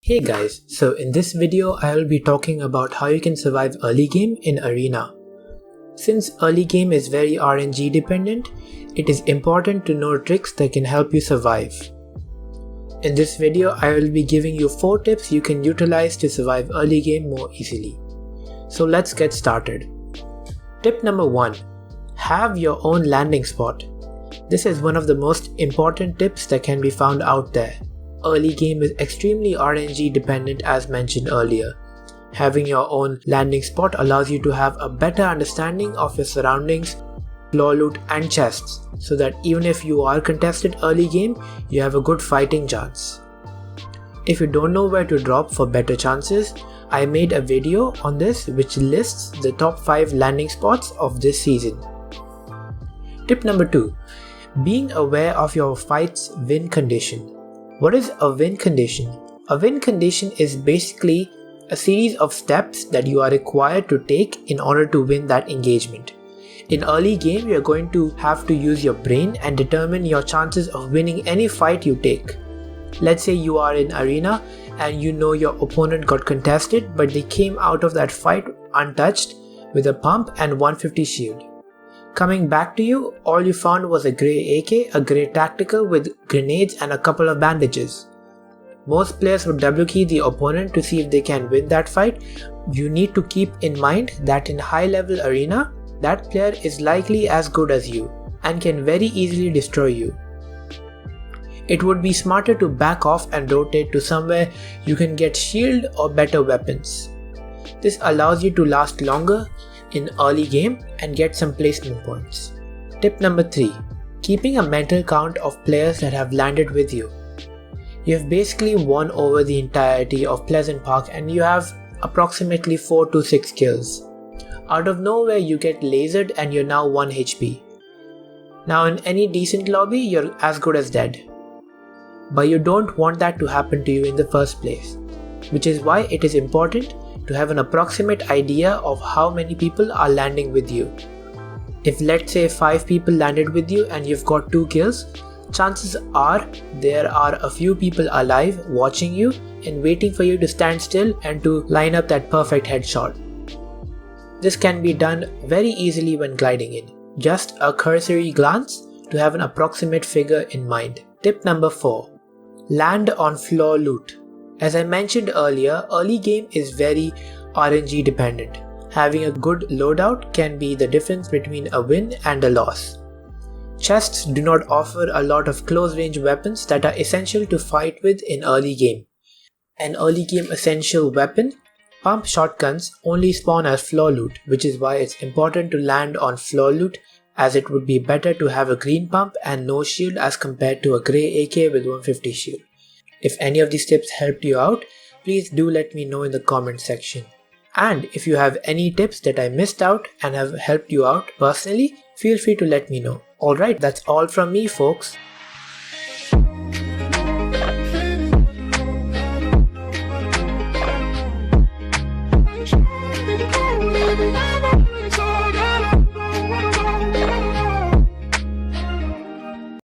Hey guys, so in this video I will be talking about how you can survive early game in Arena. Since early game is very RNG dependent, it is important to know tricks that can help you survive. In this video I will be giving you 4 tips you can utilize to survive early game more easily. So let's get started. Tip number 1. Have your own landing spot. This is one of the most important tips that can be found out there. Early game is extremely RNG dependent as mentioned earlier. Having your own landing spot allows you to have a better understanding of your surroundings, floor loot and chests, so that even if you are contested early game, you have a good fighting chance. If you don't know where to drop for better chances, I made a video on this which lists the top 5 landing spots of this season. Tip number 2. Being aware of your fight's win condition. What is a win condition? A win condition is basically a series of steps that you are required to take in order to win that engagement. In early game, you are going to have to use your brain and determine your chances of winning any fight you take. Let's say you are in Arena and you know your opponent got contested, but they came out of that fight untouched with a pump and 150 shield. Coming back to you, all you found was a grey AK, a grey tactical with grenades and a couple of bandages. Most players would double key the opponent to see if they can win that fight. You need to keep in mind that in high level Arena, that player is likely as good as you and can very easily destroy you. It would be smarter to back off and rotate to somewhere you can get shield or better weapons. This allows you to last longer in early game and get some placement points. Tip number 3. Keeping a mental count of players that have landed with you. You have basically won over the entirety of Pleasant Park and you have approximately 4 to 6 kills. Out of nowhere you get lasered and you're now 1 HP. Now in any decent lobby you're as good as dead. But you don't want that to happen to you in the first place, which is why it is important to have an approximate idea of how many people are landing with you. If let's say 5 people landed with you and you've got 2 kills, chances are there are a few people alive watching you and waiting for you to stand still and to line up that perfect headshot. This can be done very easily when gliding in. Just a cursory glance to have an approximate figure in mind. Tip number 4. Land on floor loot. As I mentioned earlier, early game is very RNG dependent. Having a good loadout can be the difference between a win and a loss. Chests do not offer a lot of close range weapons that are essential to fight with in early game. An early game essential weapon, pump shotguns, only spawn as floor loot, which is why it's important to land on floor loot, as it would be better to have a green pump and no shield as compared to a grey AK with 150 shield. If any of these tips helped you out, please do let me know in the comment section. And if you have any tips that I missed out and have helped you out personally, feel free to let me know. Alright, that's all from me folks.